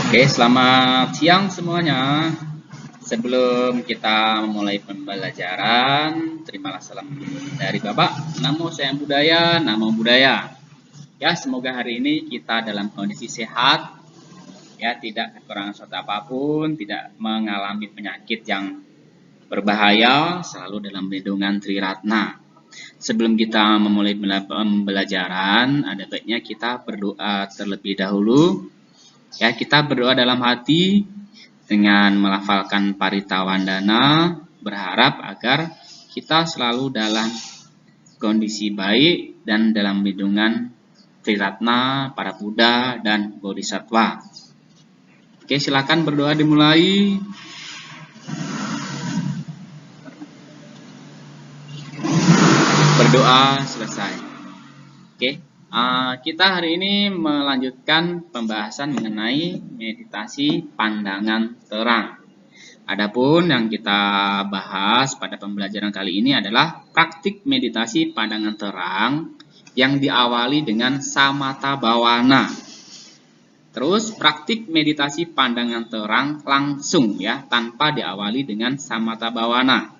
Oke, selamat siang semuanya. Sebelum kita memulai pembelajaran, terimalah salam dari Bapak. Namo Sayang Budaya, Namo Budaya. Ya, semoga hari ini kita dalam kondisi sehat, ya, tidak kekurangan suatu apapun, tidak mengalami penyakit yang berbahaya, selalu dalam lindungan Triratna. Sebelum kita memulai pembelajaran, ada baiknya kita berdoa terlebih dahulu. Ya, kita berdoa dalam hati dengan melafalkan Parita Wandana, berharap agar kita selalu dalam kondisi baik dan dalam lindungan Triratna, para Buddha, dan Bodhisattva. Oke, silakan berdoa dimulai. Berdoa selesai. Oke, kita hari ini melanjutkan pembahasan mengenai meditasi pandangan terang. Adapun yang kita bahas pada pembelajaran kali ini adalah praktik meditasi pandangan terang yang diawali dengan samatha bhavana. Terus praktik meditasi pandangan terang langsung, ya, tanpa diawali dengan samatha bhavana.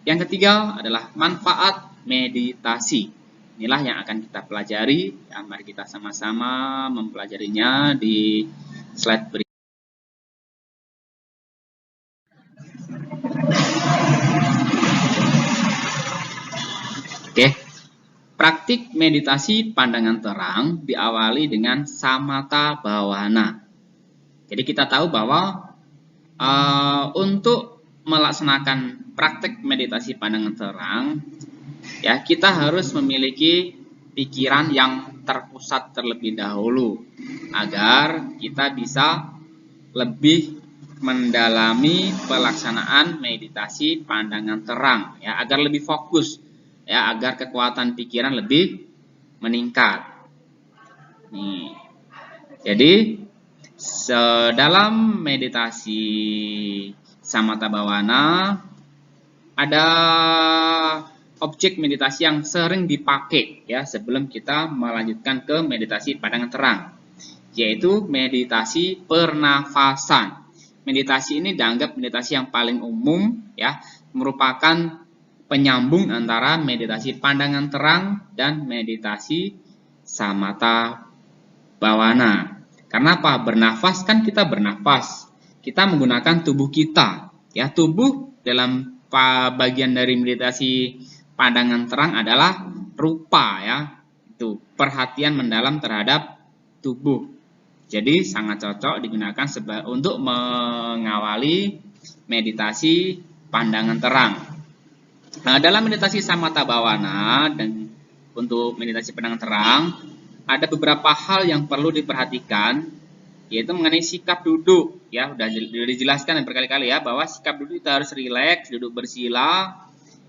Yang ketiga adalah manfaat meditasi. Inilah yang akan kita pelajari. Ya, mari kita sama-sama mempelajarinya di slide berikutnya. Oke, praktik meditasi pandangan terang diawali dengan samatha bhavana. Jadi kita tahu bahwa untuk melaksanakan praktik meditasi pandangan terang, ya, kita harus memiliki pikiran yang terpusat terlebih dahulu agar kita bisa lebih mendalami pelaksanaan meditasi pandangan terang, ya, agar lebih fokus, ya, agar kekuatan pikiran lebih meningkat. Nih, jadi dalam meditasi samatha bhavana ada objek meditasi yang sering dipakai, ya, sebelum kita melanjutkan ke meditasi pandangan terang, yaitu meditasi pernafasan. Meditasi ini dianggap meditasi yang paling umum, ya, merupakan penyambung antara meditasi pandangan terang dan meditasi samatha bhavana. Karena apa? Bernafas kan kita bernafas. Kita menggunakan tubuh kita, ya. Tubuh dalam bagian dari meditasi pandangan terang adalah rupa, ya. Itu perhatian mendalam terhadap tubuh. Jadi sangat cocok digunakan untuk mengawali meditasi pandangan terang. Nah, dalam meditasi samatha bhavana dan untuk meditasi pandangan terang ada beberapa hal yang perlu diperhatikan, yaitu mengenai sikap duduk, ya. Sudah dijelaskan berkali-kali, ya, bahwa sikap duduk itu harus rileks, duduk bersila,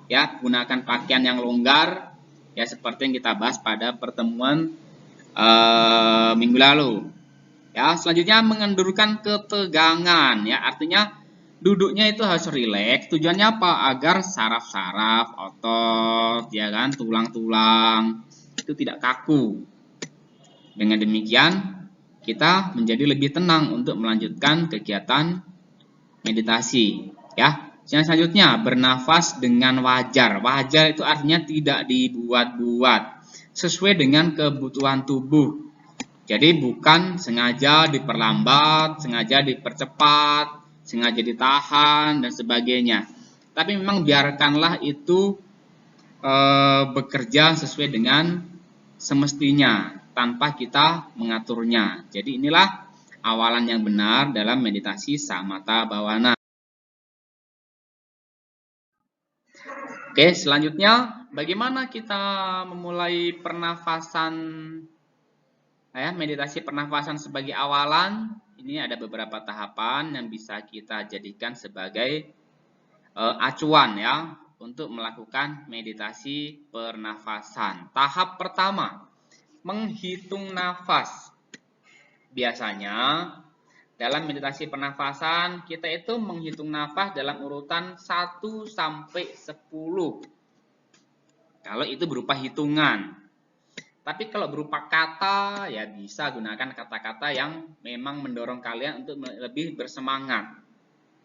ya, gunakan pakaian yang longgar, ya, seperti yang kita bahas pada pertemuan minggu lalu. Ya, selanjutnya mengendurkan ketegangan, ya, artinya duduknya itu harus rileks. Tujuannya apa? Agar saraf-saraf, otot, ya kan, tulang-tulang itu tidak kaku. Dengan demikian kita menjadi lebih tenang untuk melanjutkan kegiatan meditasi, ya. Yang selanjutnya bernafas dengan wajar. Wajar itu artinya tidak dibuat-buat, sesuai dengan kebutuhan tubuh. Jadi bukan sengaja diperlambat, sengaja dipercepat, sengaja ditahan dan sebagainya. Tapi memang biarkanlah itu bekerja sesuai dengan semestinya tanpa kita mengaturnya. Jadi inilah awalan yang benar dalam meditasi samatha bhavana. Oke, selanjutnya bagaimana kita memulai pernafasan, ya, meditasi pernafasan sebagai awalan. Ini ada beberapa tahapan yang bisa kita jadikan sebagai acuan, ya, untuk melakukan meditasi pernafasan. Tahap pertama, menghitung nafas. Biasanya dalam meditasi pernafasan kita itu menghitung nafas dalam urutan 1 sampai 10. Kalau itu berupa hitungan. Tapi kalau berupa kata, ya bisa gunakan kata-kata yang memang mendorong kalian untuk lebih bersemangat.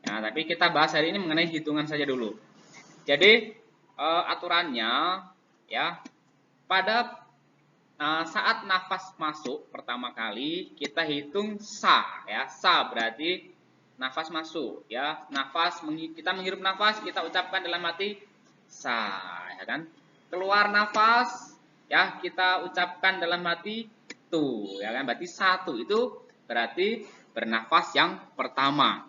Nah, tapi kita bahas hari ini mengenai hitungan saja dulu. Jadi aturannya ya, pada saat nafas masuk pertama kali kita hitung sa ya. Sa berarti nafas masuk ya. Kita menghirup nafas, kita ucapkan dalam hati sa ya kan. Keluar nafas ya, kita ucapkan dalam hati tu ya kan. Berarti satu itu berarti bernafas yang pertama.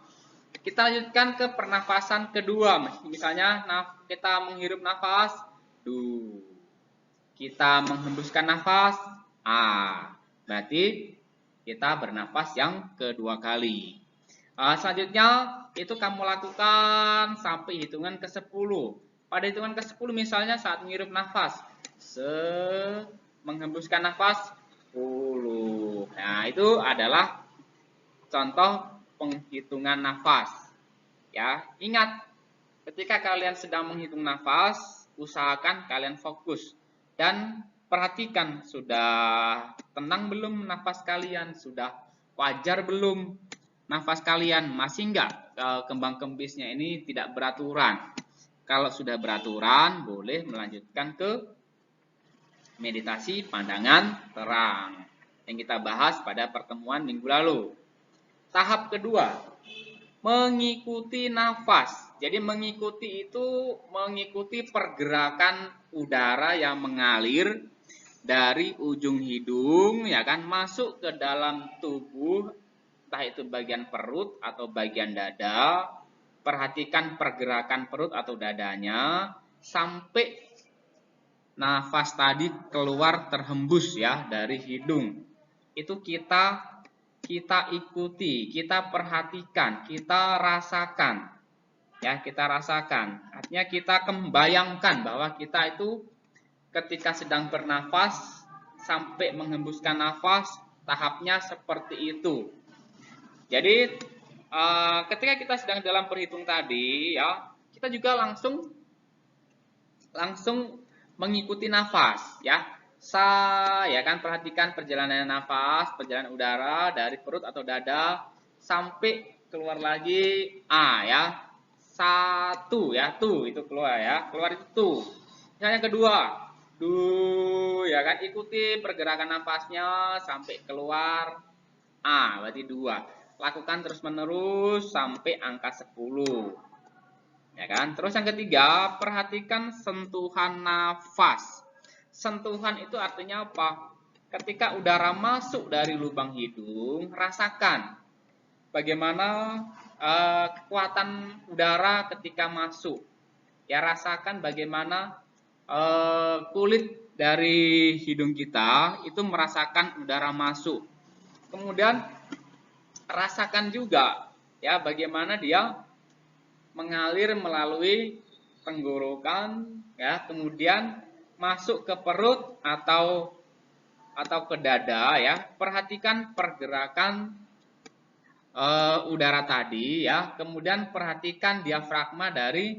Kita lanjutkan ke pernafasan kedua. Misalnya kita menghirup nafas du. Kita menghembuskan nafas a. Berarti kita bernafas yang kedua kali. Selanjutnya itu kamu lakukan sampai hitungan ke-10. Pada hitungan ke-10 misalnya saat menghirup nafas menghembuskan nafas 10. Nah, itu adalah contoh penghitungan nafas. Ya, ingat ketika kalian sedang menghitung nafas, usahakan kalian fokus dan perhatikan sudah tenang belum nafas kalian, sudah wajar belum nafas kalian, masih enggak kembang kempisnya ini tidak beraturan. Kalau sudah beraturan, boleh melanjutkan ke meditasi pandangan terang yang kita bahas pada pertemuan minggu lalu. Tahap kedua, mengikuti nafas. Jadi mengikuti itu mengikuti pergerakan udara yang mengalir dari ujung hidung ya kan masuk ke dalam tubuh, entah itu bagian perut atau bagian dada. Perhatikan pergerakan perut atau dadanya sampai nafas tadi keluar terhembus ya dari hidung. Itu kita ikuti, kita perhatikan, kita rasakan. Ya, kita rasakan. Artinya kita bayangkan bahwa kita itu ketika sedang bernafas sampai menghembuskan nafas, tahapnya seperti itu. Jadi ketika kita sedang dalam berhitung tadi ya, kita juga langsung mengikuti nafas ya. Sa ya kan, perhatikan perjalanan nafas, perjalanan udara dari perut atau dada sampai keluar lagi a ya. Satu ya, tu itu keluar ya. Keluar itu tu. Yang kedua, du ya kan, ikuti pergerakan nafasnya sampai keluar a, berarti 2. Lakukan terus-menerus sampai angka 10. Ya kan? Terus yang ketiga, perhatikan sentuhan nafas. Sentuhan itu artinya apa? Ketika udara masuk dari lubang hidung, rasakan bagaimana kekuatan udara ketika masuk. Ya, rasakan bagaimana kulit dari hidung kita itu merasakan udara masuk. Kemudian rasakan juga ya bagaimana dia mengalir melalui tenggorokan ya, kemudian masuk ke perut atau ke dada ya. Perhatikan pergerakan udara tadi ya. Kemudian perhatikan diafragma dari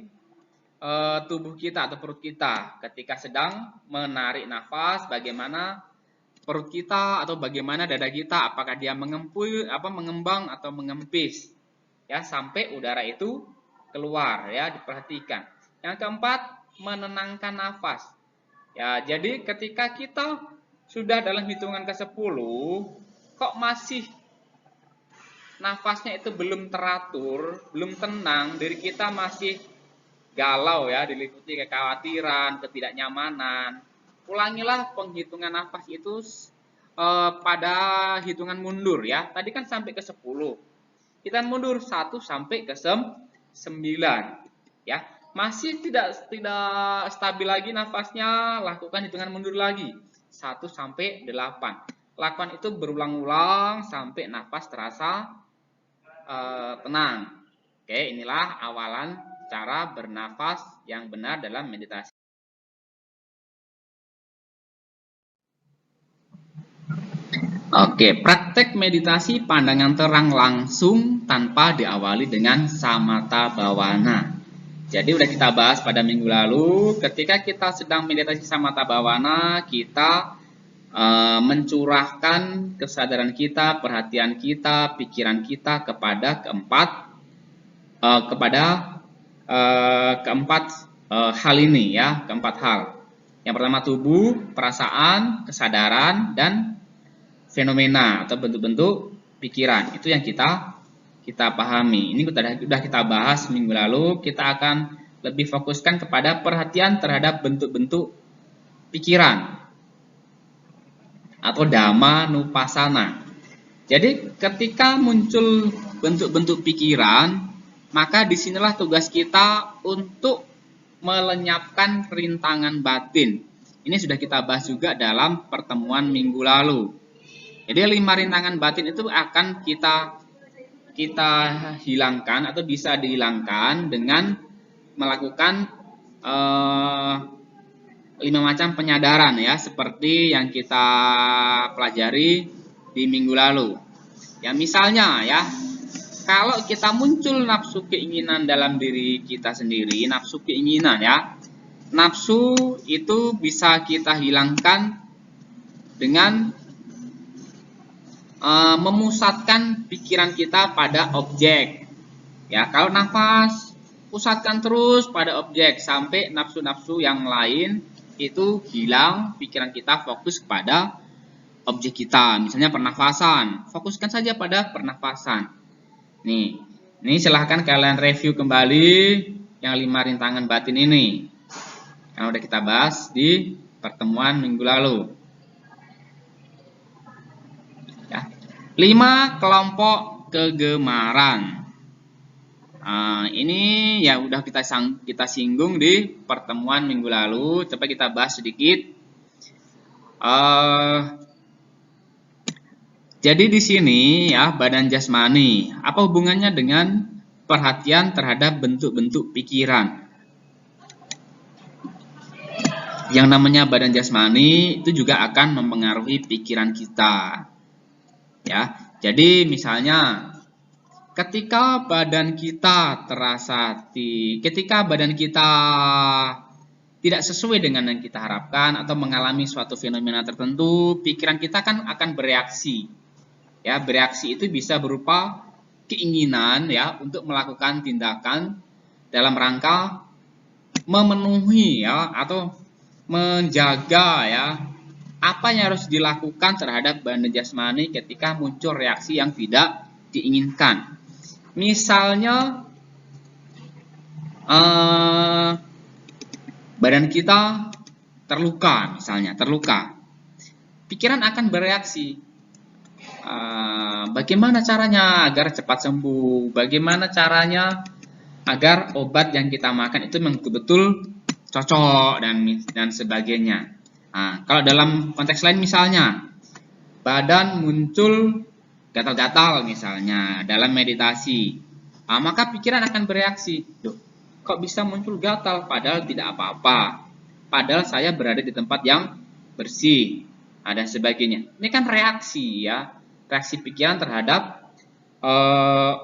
tubuh kita atau perut kita ketika sedang menarik nafas, bagaimana perut kita atau bagaimana dada kita, apakah dia mengembang atau mengempis ya sampai udara itu keluar ya, diperhatikan. Yang keempat, menenangkan nafas. Ya, jadi ketika kita sudah dalam hitungan ke-10 kok masih nafasnya itu belum teratur, belum tenang, diri kita masih galau ya, diliputi kekhawatiran, ketidaknyamanan. Ulangilah penghitungan nafas itu pada hitungan mundur ya. Tadi kan sampai ke 10. Kita mundur 1 sampai ke 9 ya. Masih tidak stabil lagi nafasnya, lakukan hitungan mundur lagi 1 sampai 8. Lakukan itu berulang-ulang sampai nafas terasa tenang. Oke, inilah awalan cara bernafas yang benar dalam meditasi. Oke, praktek meditasi pandangan terang langsung tanpa diawali dengan samatha bhavana. Jadi udah kita bahas pada minggu lalu, ketika kita sedang meditasi samatha bhavana, kita mencurahkan kesadaran kita, perhatian kita, pikiran kita kepada keempat hal ini ya, keempat hal. Yang pertama tubuh, perasaan, kesadaran, dan fenomena atau bentuk-bentuk pikiran. Itu yang kita pahami. Ini sudah kita bahas minggu lalu. Kita akan lebih fokuskan kepada perhatian terhadap bentuk-bentuk pikiran atau dhamma nupasana. Jadi ketika muncul bentuk-bentuk pikiran, maka disinilah tugas kita untuk melenyapkan rintangan batin. Ini sudah kita bahas juga dalam pertemuan minggu lalu. Jadi 5 rintangan batin itu akan kita hilangkan atau bisa dihilangkan dengan melakukan 5 macam penyadaran ya, seperti yang kita pelajari di minggu lalu. Ya misalnya ya, kalau kita muncul nafsu keinginan dalam diri kita sendiri, nafsu keinginan ya, nafsu itu bisa kita hilangkan dengan memusatkan pikiran kita pada objek. Ya, kalau nafas, pusatkan terus pada objek sampai nafsu-nafsu yang lain itu hilang, pikiran kita fokus kepada objek kita. Misalnya pernafasan, fokuskan saja pada pernafasan. Nih, ini silahkan kalian review kembali yang 5 rintangan batin ini. Yang udah kita bahas di pertemuan minggu lalu. Ya. 5 kelompok kegemaran. Ini ya udah kita singgung di pertemuan minggu lalu. Coba kita bahas sedikit. Jadi di sini ya, badan jasmani. Apa hubungannya dengan perhatian terhadap bentuk-bentuk pikiran? Yang namanya badan jasmani itu juga akan mempengaruhi pikiran kita. Ya, jadi misalnya ketika badan kita tidak sesuai dengan yang kita harapkan atau mengalami suatu fenomena tertentu, pikiran kita kan akan bereaksi. Ya, bereaksi itu bisa berupa keinginan ya untuk melakukan tindakan dalam rangka memenuhi ya atau menjaga ya apa yang harus dilakukan terhadap badan jasmani ketika muncul reaksi yang tidak diinginkan. Misalnya badan kita terluka, pikiran akan bereaksi. Bagaimana caranya agar cepat sembuh? Bagaimana caranya agar obat yang kita makan itu betul-betul cocok dan sebagainya. Kalau dalam konteks lain misalnya badan muncul gatal-gatal misalnya dalam meditasi, maka pikiran akan bereaksi. Duh, kok bisa muncul gatal padahal tidak apa-apa, padahal saya berada di tempat yang bersih, ada sebagainya. Ini kan reaksi ya, reaksi pikiran terhadap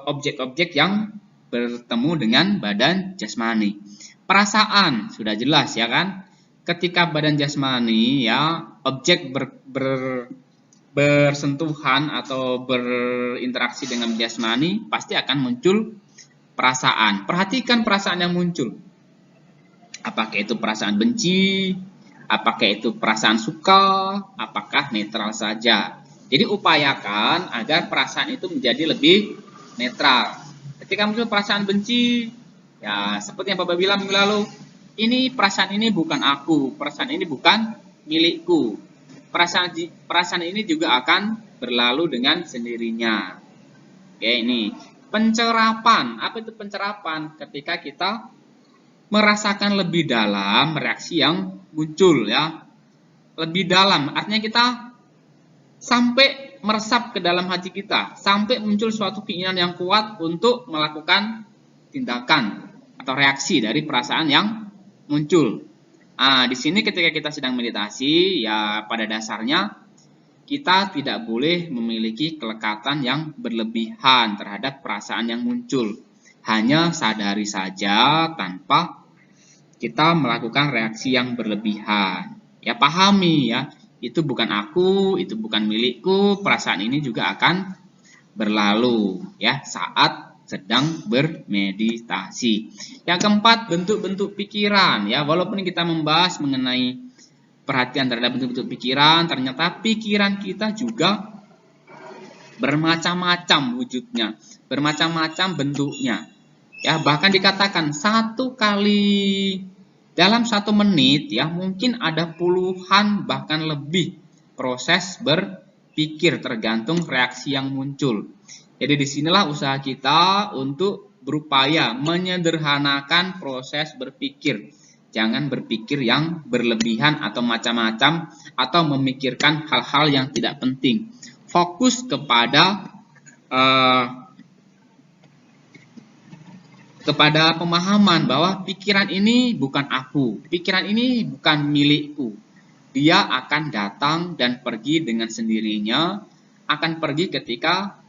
objek-objek yang bertemu dengan badan jasmani. Perasaan sudah jelas ya kan, ketika badan jasmani ya objek bersentuhan atau berinteraksi dengan jasmani, pasti akan muncul perasaan. Perhatikan perasaan yang muncul. Apakah itu perasaan benci, apakah itu perasaan suka, apakah netral saja. Jadi upayakan agar perasaan itu menjadi lebih netral. Ketika muncul perasaan benci, ya seperti yang Bapak bilang minggu lalu, ini perasaan ini bukan aku, perasaan ini bukan milikku. Perasaan ini juga akan berlalu dengan sendirinya. Oke, ini pencerapan. Apa itu pencerapan? Ketika kita merasakan lebih dalam reaksi yang muncul ya. Lebih dalam, artinya kita sampai meresap ke dalam hati kita, sampai muncul suatu keinginan yang kuat untuk melakukan tindakan atau reaksi dari perasaan yang muncul. Di sini ketika kita sedang meditasi, ya pada dasarnya kita tidak boleh memiliki kelekatan yang berlebihan terhadap perasaan yang muncul. Hanya sadari saja tanpa kita melakukan reaksi yang berlebihan. Ya pahami ya, itu bukan aku, itu bukan milikku, perasaan ini juga akan berlalu ya saat sedang bermeditasi. Yang keempat, bentuk-bentuk pikiran ya. Walaupun kita membahas mengenai perhatian terhadap bentuk-bentuk pikiran, ternyata pikiran kita juga bermacam-macam wujudnya, bermacam-macam bentuknya. Ya, bahkan dikatakan dalam 1 menit ya mungkin ada puluhan bahkan lebih proses berpikir tergantung reaksi yang muncul. Jadi disinilah usaha kita untuk berupaya menyederhanakan proses berpikir. Jangan berpikir yang berlebihan atau macam-macam atau memikirkan hal-hal yang tidak penting. Fokus kepada pemahaman bahwa pikiran ini bukan aku, pikiran ini bukan milikku. Dia akan datang dan pergi dengan sendirinya, akan pergi ketika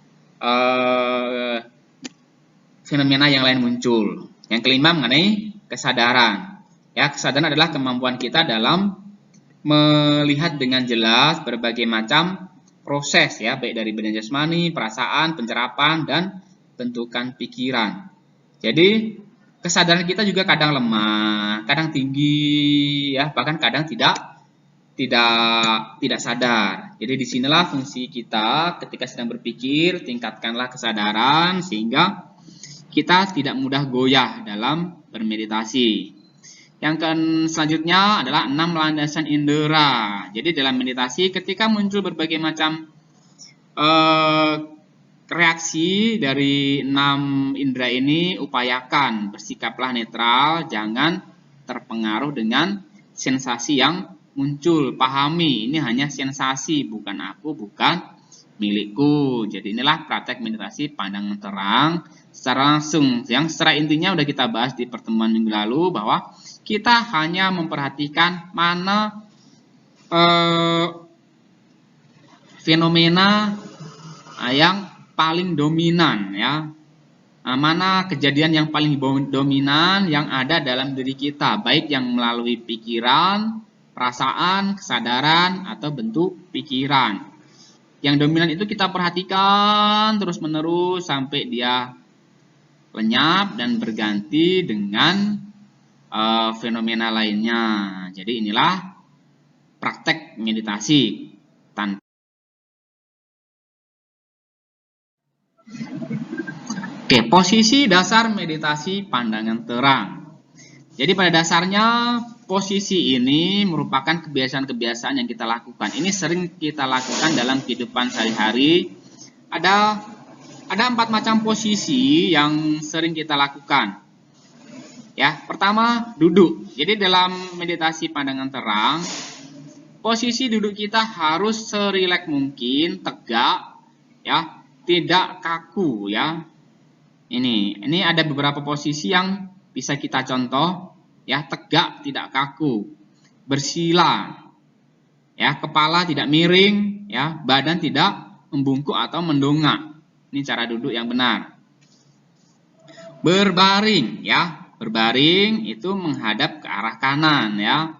fenomena yang lain muncul. Yang kelima mengenai kesadaran. Ya, kesadaran adalah kemampuan kita dalam melihat dengan jelas berbagai macam proses ya, baik dari benda jasmani, perasaan, pencerapan dan bentukan pikiran. Jadi kesadaran kita juga kadang lemah, kadang tinggi, ya bahkan kadang tidak sadar. Jadi disinilah fungsi kita ketika sedang berpikir, tingkatkanlah kesadaran sehingga kita tidak mudah goyah dalam bermeditasi. Yang selanjutnya adalah 6 landasan indera. Jadi dalam meditasi ketika muncul berbagai macam reaksi dari 6 indera ini, upayakan bersikaplah netral, jangan terpengaruh dengan sensasi yang muncul. Pahami, ini hanya sensasi, bukan aku, bukan milikku. Jadi inilah praktek meditasi pandangan terang secara langsung. Yang secara intinya udah kita bahas di pertemuan minggu lalu bahwa kita hanya memperhatikan mana fenomena yang paling dominan ya. Mana kejadian yang paling dominan yang ada dalam diri kita, baik yang melalui pikiran, perasaan, kesadaran atau bentuk pikiran. Yang dominan itu kita perhatikan terus-menerus sampai dia lenyap dan berganti dengan fenomena lainnya. Jadi inilah praktek meditasi tanpa. Oke, posisi dasar meditasi pandangan terang. Jadi pada dasarnya posisi ini merupakan kebiasaan-kebiasaan yang kita lakukan. Ini sering kita lakukan dalam kehidupan sehari-hari. Ada 4 macam posisi yang sering kita lakukan. Ya, pertama duduk. Jadi dalam meditasi pandangan terang, posisi duduk kita harus serileks mungkin, tegak, ya, tidak kaku, ya. Ini ada beberapa posisi yang bisa kita contoh, ya, tegak, tidak kaku, bersila, ya, kepala tidak miring, ya, badan tidak membungkuk atau mendongak. Ini cara duduk yang benar. Berbaring, ya. Berbaring itu menghadap ke arah kanan ya,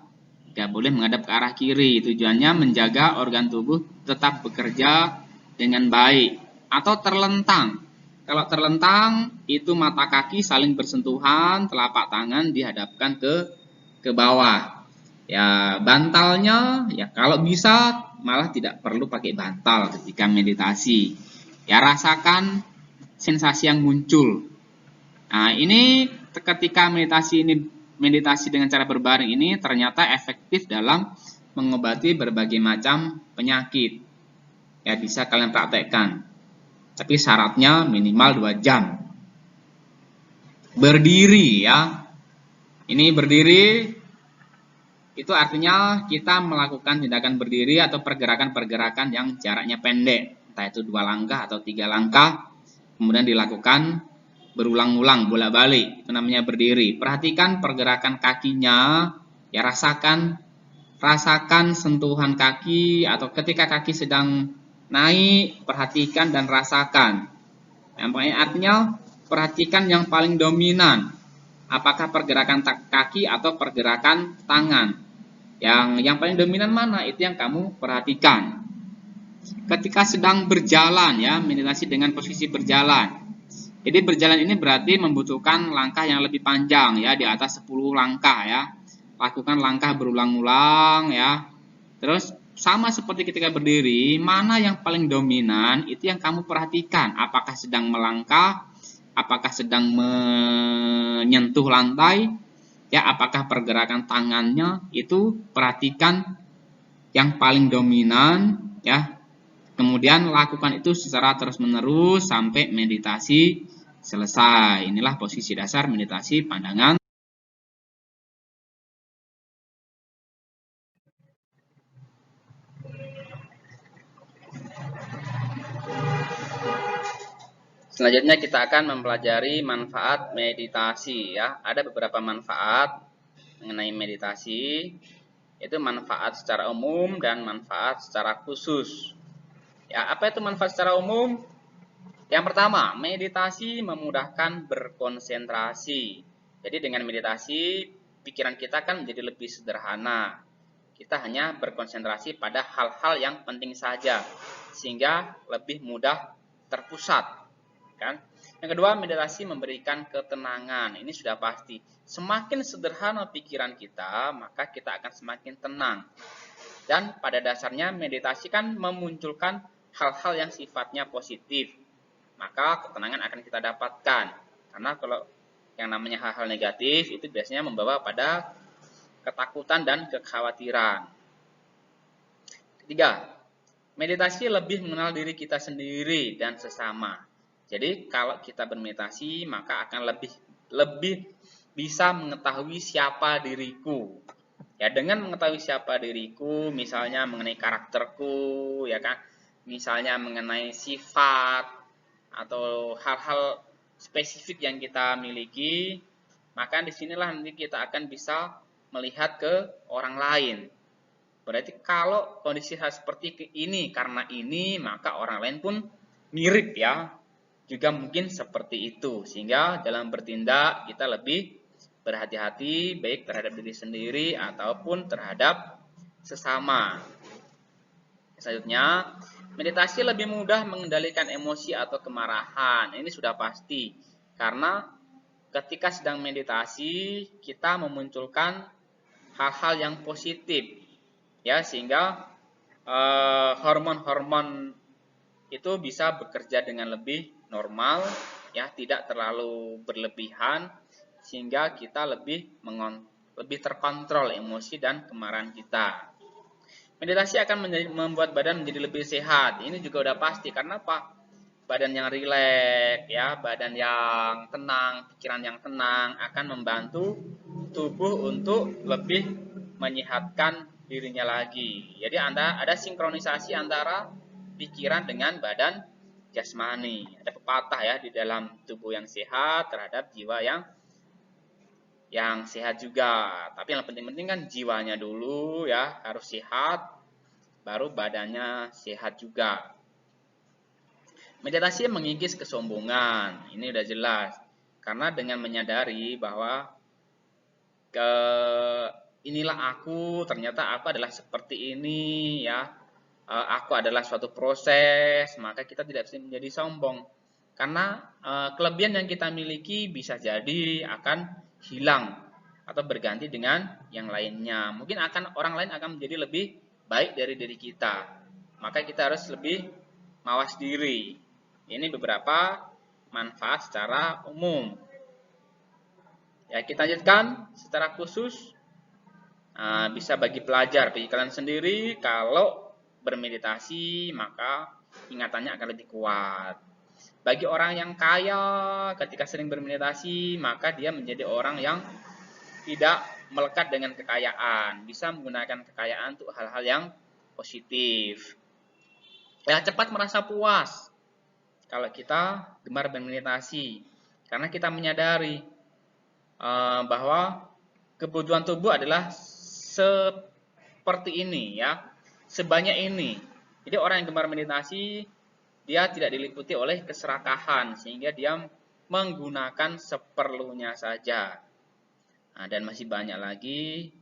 tidak boleh menghadap ke arah kiri. Tujuannya menjaga organ tubuh tetap bekerja dengan baik. Atau terlentang. Kalau terlentang itu mata kaki saling bersentuhan, telapak tangan dihadapkan ke bawah. Ya, bantalnya ya kalau bisa malah tidak perlu pakai bantal ketika meditasi. Ya, rasakan sensasi yang muncul. Nah, ini ketika meditasi dengan cara berbaring ini ternyata efektif dalam mengobati berbagai macam penyakit. Ya, bisa kalian praktekkan. Tapi syaratnya minimal 2 jam. Berdiri ya. Ini berdiri itu artinya kita melakukan tindakan berdiri atau pergerakan-pergerakan yang jaraknya pendek. Entah itu 2 langkah atau 3 langkah. Kemudian dilakukan berulang-ulang, bolak-balik, itu namanya berdiri. Perhatikan pergerakan kakinya, ya rasakan sentuhan kaki atau ketika kaki sedang naik, perhatikan dan rasakan. Yang artinya perhatikan yang paling dominan, apakah pergerakan kaki atau pergerakan tangan. Yang paling dominan mana? Itu yang kamu perhatikan. Ketika sedang berjalan ya, meditasi dengan posisi berjalan. Jadi berjalan ini berarti membutuhkan langkah yang lebih panjang ya, di atas 10 langkah ya. Lakukan langkah berulang-ulang ya. Terus sama seperti ketika berdiri, mana yang paling dominan itu yang kamu perhatikan. Apakah sedang melangkah, apakah sedang menyentuh lantai, ya, apakah pergerakan tangannya, itu perhatikan yang paling dominan ya. Kemudian lakukan itu secara terus-menerus sampai meditasi selesai. Inilah posisi dasar meditasi pandangan. Selanjutnya kita akan mempelajari manfaat meditasi ya. Ada beberapa manfaat mengenai meditasi, yaitu manfaat secara umum dan manfaat secara khusus. Ya, apa itu manfaat secara umum? Yang pertama, meditasi memudahkan berkonsentrasi. Jadi dengan meditasi, pikiran kita kan menjadi lebih sederhana. Kita hanya berkonsentrasi pada hal-hal yang penting saja, sehingga lebih mudah terpusat. Kan? Yang kedua, meditasi memberikan ketenangan. Ini sudah pasti. Semakin sederhana pikiran kita, maka kita akan semakin tenang. Dan pada dasarnya meditasi kan memunculkan hal-hal yang sifatnya positif. Maka ketenangan akan kita dapatkan. Karena kalau yang namanya hal-hal negatif itu biasanya membawa pada ketakutan dan kekhawatiran. Ketiga, meditasi lebih mengenal diri kita sendiri dan sesama. Jadi kalau kita bermeditasi maka akan lebih bisa mengetahui siapa diriku. Ya, dengan mengetahui siapa diriku, misalnya mengenai karakterku, ya kan, misalnya mengenai sifat atau hal-hal spesifik yang kita miliki, maka disinilah nanti kita akan bisa melihat ke orang lain. Berarti kalau kondisi hal seperti ini karena ini, maka orang lain pun mirip ya, juga mungkin seperti itu. Sehingga dalam bertindak kita lebih berhati-hati baik terhadap diri sendiri ataupun terhadap sesama. Selanjutnya, meditasi lebih mudah mengendalikan emosi atau kemarahan. Ini sudah pasti. Karena ketika sedang meditasi, kita memunculkan hal-hal yang positif. Ya, sehingga hormon-hormon itu bisa bekerja dengan lebih normal, ya, tidak terlalu berlebihan, sehingga kita lebih terkontrol emosi dan kemarahan kita. Meditasi akan membuat badan menjadi lebih sehat. Ini juga udah pasti. Karena apa? Badan yang rileks, ya, badan yang tenang, pikiran yang tenang akan membantu tubuh untuk lebih menyehatkan dirinya lagi. Jadi ada sinkronisasi antara pikiran dengan badan jasmani. Ada pepatah ya, di dalam tubuh yang sehat terhadap jiwa yang sehat juga. Tapi yang penting-penting kan jiwanya dulu ya, harus sehat, baru badannya sehat juga. Meditasi mengikis kesombongan. Ini udah jelas. Karena dengan menyadari bahwa inilah aku, ternyata aku adalah seperti ini ya. Aku adalah suatu proses, maka kita tidak bisa menjadi sombong. Karena kelebihan yang kita miliki bisa jadi akan hilang atau berganti dengan yang lainnya. Mungkin orang lain akan menjadi lebih baik dari diri kita. Maka kita harus lebih mawas diri. Ini beberapa manfaat secara umum. Ya, kita lanjutkan secara khusus. Bisa bagi pelajar, bagi kalian sendiri, kalau bermeditasi maka ingatannya akan lebih kuat. Bagi orang yang kaya, ketika sering bermeditasi, maka dia menjadi orang yang tidak melekat dengan kekayaan, bisa menggunakan kekayaan untuk hal-hal yang positif. Ya, cepat merasa puas kalau kita gemar bermeditasi, karena kita menyadari bahwa kebutuhan tubuh adalah seperti ini ya, sebanyak ini. Jadi orang yang gemar meditasi, dia tidak diliputi oleh keserakahan, sehingga dia menggunakan seperlunya saja. Nah, dan masih banyak lagi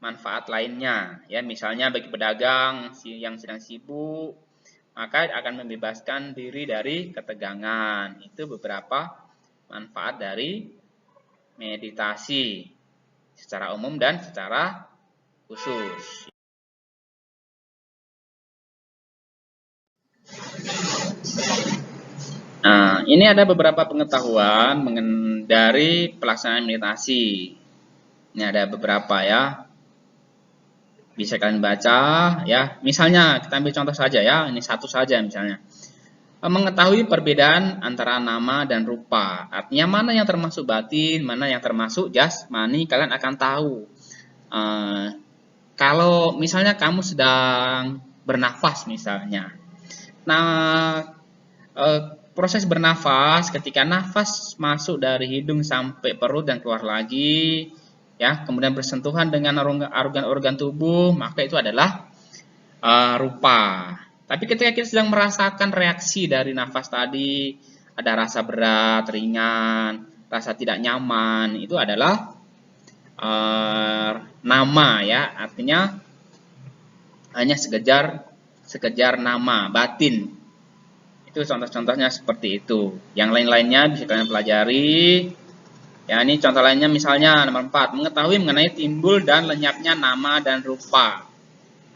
manfaat lainnya, ya misalnya bagi pedagang yang sedang sibuk, maka akan membebaskan diri dari ketegangan. Itu beberapa manfaat dari meditasi secara umum dan secara khusus. Nah, ini ada beberapa pengetahuan dari pelaksanaan meditasi. Ini ada beberapa ya. Bisa kalian baca ya. Misalnya kita ambil contoh saja ya. Ini satu saja misalnya. Mengetahui perbedaan antara nama dan rupa. Artinya mana yang termasuk batin, mana yang termasuk jasmani, kalian akan tahu. Kalau misalnya kamu sedang bernafas misalnya. Nah, proses bernafas, ketika nafas masuk dari hidung sampai perut dan keluar lagi, ya, kemudian bersentuhan dengan organ-organ tubuh, maka itu adalah rupa. Tapi ketika kita sedang merasakan reaksi dari nafas tadi, ada rasa berat, ringan, rasa tidak nyaman, itu adalah nama ya, artinya hanya sekejar nama, batin. Itu contoh-contohnya seperti itu. Yang lain-lainnya bisa kalian pelajari. Ya, ini contoh lainnya misalnya nomor 4, mengetahui mengenai timbul dan lenyapnya nama dan rupa.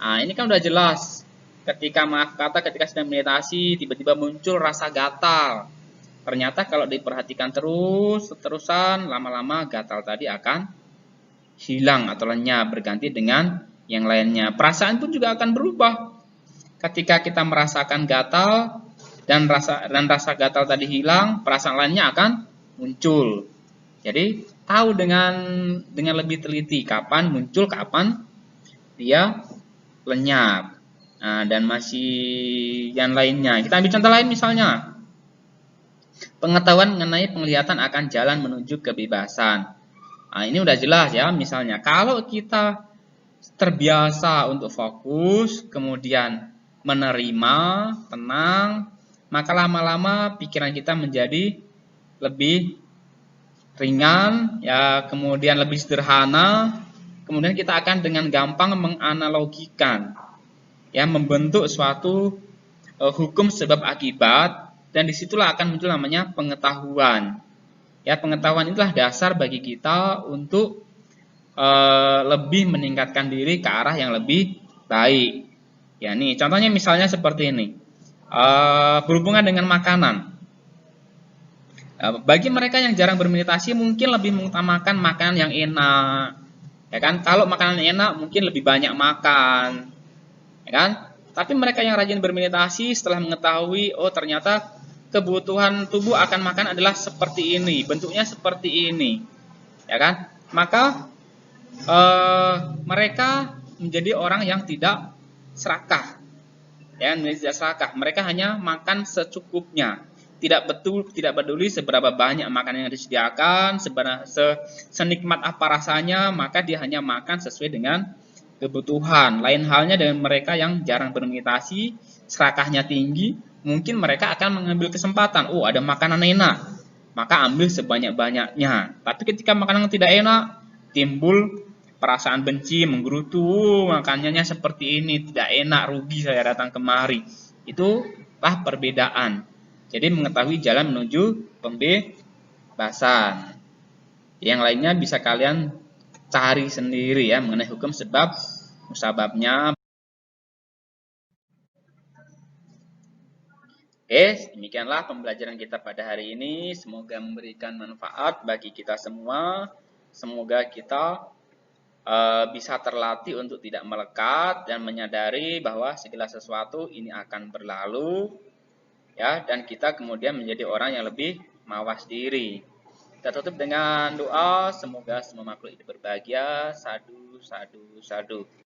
Nah, ini kan udah jelas. Ketika ketika sedang meditasi tiba-tiba muncul rasa gatal. Ternyata kalau diperhatikan terusan lama-lama gatal tadi akan hilang atau lenyap berganti dengan yang lainnya. Perasaan pun juga akan berubah. Ketika kita merasakan gatal dan rasa gatal tadi hilang, perasaan lainnya akan muncul. Jadi tahu dengan lebih teliti kapan muncul, kapan dia lenyap. Nah, dan masih yang lainnya. Kita ambil contoh lain misalnya. Pengetahuan mengenai penglihatan akan jalan menuju kebebasan. Nah, ini udah jelas ya. Misalnya kalau kita terbiasa untuk fokus, kemudian menerima, tenang, maka lama-lama pikiran kita menjadi lebih ringan, ya, kemudian lebih sederhana, kemudian kita akan dengan gampang menganalogikan, ya, membentuk suatu hukum sebab akibat, dan disitulah akan muncul namanya pengetahuan. Ya, pengetahuan itulah dasar bagi kita untuk lebih meningkatkan diri ke arah yang lebih baik. Ya, nih contohnya misalnya seperti ini. Berhubungan dengan makanan. Bagi mereka yang jarang bermeditasi mungkin lebih mengutamakan makanan yang enak. Ya kan? Kalau makanan enak mungkin lebih banyak makan. Ya kan? Tapi mereka yang rajin bermeditasi setelah mengetahui oh ternyata kebutuhan tubuh akan makan adalah seperti ini, bentuknya seperti ini. Ya kan? Maka mereka menjadi orang yang tidak serakah. Ya, tidak serakah. Mereka hanya makan secukupnya. Tidak peduli seberapa banyak makanan yang disediakan, senikmat apa rasanya, maka dia hanya makan sesuai dengan kebutuhan. Lain halnya dengan mereka yang jarang bermeditasi, serakahnya tinggi, mungkin mereka akan mengambil kesempatan. Oh, ada makanan enak, maka ambil sebanyak-banyaknya. Tapi ketika makanan tidak enak, timbul perasaan benci, menggerutu, makanannya seperti ini, tidak enak, rugi saya datang kemari. Itulah perbedaan. Jadi mengetahui jalan menuju pembebasan. Yang lainnya bisa kalian cari sendiri ya mengenai hukum sebab musababnya. Oke, demikianlah pembelajaran kita pada hari ini. Semoga memberikan manfaat bagi kita semua. Semoga kita bisa terlatih untuk tidak melekat dan menyadari bahwa segala sesuatu ini akan berlalu, ya, dan kita kemudian menjadi orang yang lebih mawas diri. Kita tutup dengan doa, semoga semua makhluk hidup berbahagia. Sadu, sadu, sadu.